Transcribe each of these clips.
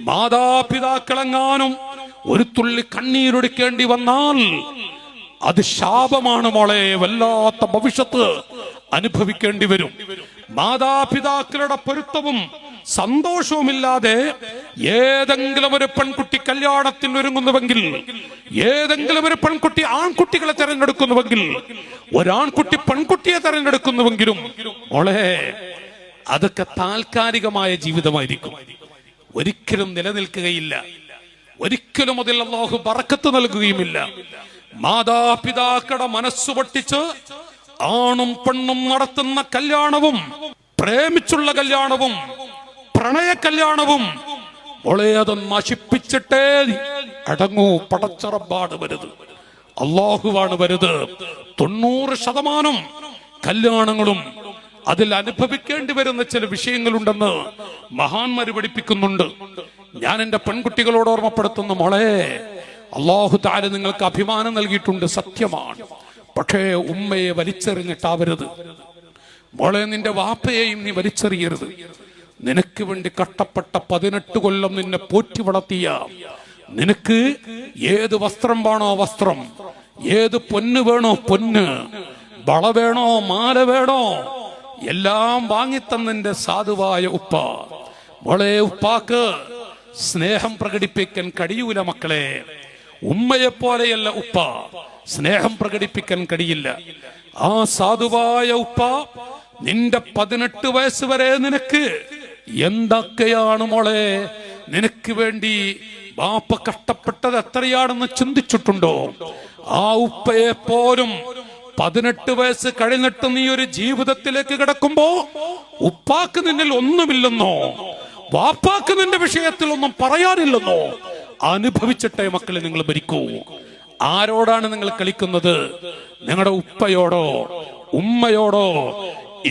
മാതാപിതാക്കളെങ്ങാനും ഒരു തുള്ളി കണ്ണീരൊടുക്കേണ്ടി വന്നാൽ അത് ശാപമാണ് മോളെ. വല്ലാത്ത ഭവിഷ്യത്ത് അനുഭവിക്കേണ്ടി വരും. മാതാപിതാക്കളുടെ പൊരുത്തവും സന്തോഷവുമില്ലാതെ ഏതെങ്കിലും ഒരു പെൺകുട്ടി കല്യാണത്തിന് ഒരുങ്ങുന്നുവെങ്കിൽ, ഏതെങ്കിലും ഒരു പെൺകുട്ടി ആൺകുട്ടികളെ തെരഞ്ഞെടുക്കുന്നുവെങ്കിൽ, ഒരാൺകുട്ടി പെൺകുട്ടിയെ തെരഞ്ഞെടുക്കുന്നുവെങ്കിലും മോളെ അതൊക്കെ താൽക്കാലികമായ ജീവിതമായിരിക്കും, ഒരിക്കലും നിലനിൽക്കുകയില്ല. ഒരിക്കലും അതിൽ അല്ലാഹു ബറക്കത്ത് നൽകുകയുമില്ല. മാതാപിതാക്കളുടെ മനസ്സ് പൊട്ടിച്ച് ആണും പെണ്ണും നടത്തുന്ന കല്യാണവും, പ്രേമിച്ചുള്ള കല്യാണവും, പ്രണയ കല്യാണവും മോളെ അത് നശിപ്പിച്ചിട്ടേ അടങ്ങൂ. പടച്ചറബാണ് വരുത്, അല്ലാഹുവാണ് വരുത്. 90% കല്യാണങ്ങളും അതിൽ അനുഭവിക്കേണ്ടി വരുന്ന ചില വിഷയങ്ങളുണ്ടെന്ന് മഹാന്മാര് പഠിപ്പിക്കുന്നുണ്ട്. ഞാൻ എന്റെ പെൺകുട്ടികളോട് ഓർമ്മപ്പെടുത്തുന്നു, മോളെ അല്ലാഹു തആല നിങ്ങൾക്ക് അഭിമാനം നൽകിയിട്ടുണ്ട്, സത്യമാണ്. പക്ഷേ ഉമ്മയെ വലിച്ചെറിഞ്ഞിട്ടാവരുത് മോളെ. നിന്റെ വാപ്പയെയും നീ വലിച്ചെറിയരുത്. നിനക്ക് വേണ്ടി കഷ്ടപ്പെട്ട 18 കൊല്ലം നിന്നെ പോറ്റി വളർത്തിയ, നിനക്ക് ഏത് വസ്ത്രം വേണോ വസ്ത്രം, ഏത് പൊന്ന് വേണോ പൊന്ന്, വള വേണോ മാല വേണോ എല്ലാം വാങ്ങിത്തന്നിന്റെ സാധുവായ ഉപ്പ. മോളെ ഉപ്പാക്ക് സ്നേഹം പ്രകടിപ്പിക്കാൻ കഴിയൂല മക്കളെ. ഉമ്മയെ പോലെയല്ല ഉപ്പ, സ്നേഹം പ്രകടിപ്പിക്കാൻ കഴിയില്ല. ആ സാധുവായ ഉപ്പ നിന്റെ 18 വയസ്സ് വരെ നിനക്ക് എന്തൊക്കെയാണ് മോളെ നിനക്ക് വേണ്ടി ബാപ്പ കഷ്ടപ്പെട്ടത് എത്രയാണെന്ന് ചിന്തിച്ചിട്ടുണ്ടോ? ആ ഉപ്പയെ പോലും 18 വയസ്സ് കഴിഞ്ഞിട്ട് നീ ഒരു ജീവിതത്തിലേക്ക് കിടക്കുമ്പോ ഉപ്പാക്ക് നിന്നിൽ ഒന്നുമില്ലെന്നോ, വാപ്പാക്ക് നിന്റെ വിഷയത്തിൽ ഒന്നും പറയാനില്ലെന്നോ അനുഭവിച്ചിട്ടേ മക്കളെ നിങ്ങൾ ഭരിക്കൂ. ആരോടാണ് നിങ്ങൾ കളിക്കുന്നത്? നിങ്ങളുടെ ഉപ്പയോടോ ഉമ്മയോടോ?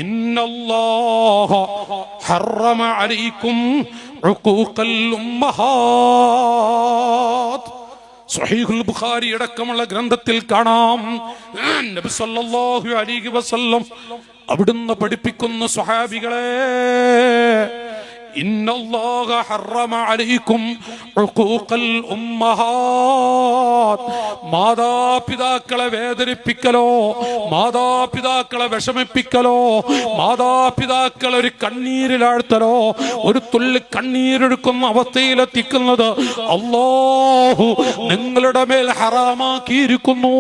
ഇന്നല്ലാഹ ഹറമ അലൈക്കും ഉഖൂഖൽ ഉമ്മഹാത്ത്. സ്വഹീഹുൽ ബുഖാരി അടക്കമുള്ള ഗ്രന്ഥത്തിൽ കാണാം, നബി സല്ലല്ലാഹു അലൈഹി വസല്ലം അവിടുന്ന് പഠിപ്പിക്കുന്ന സ്വഹാബികളെ, ഇന്നല്ലാഹ ഹറമ അലൈക്കും ഉഖൂഖൽ ഉമ്മഹാത്ത്. മാതാപിതാക്കളെ വേദനിപ്പിക്കലോ, മാതാപിതാക്കളെ വിഷമിപ്പിക്കലോ, മാതാപിതാക്കളെ ഒരു കണ്ണീരിലാഴ്ത്തലോ, ഒരു തുള്ളി കണ്ണീരൊഴുക്കുന്ന അവസ്ഥയിലെത്തിക്കുന്നത് അല്ലാഹു നിങ്ങളുടെ മേൽ ഹറാമാക്കിയിരിക്കുന്നു.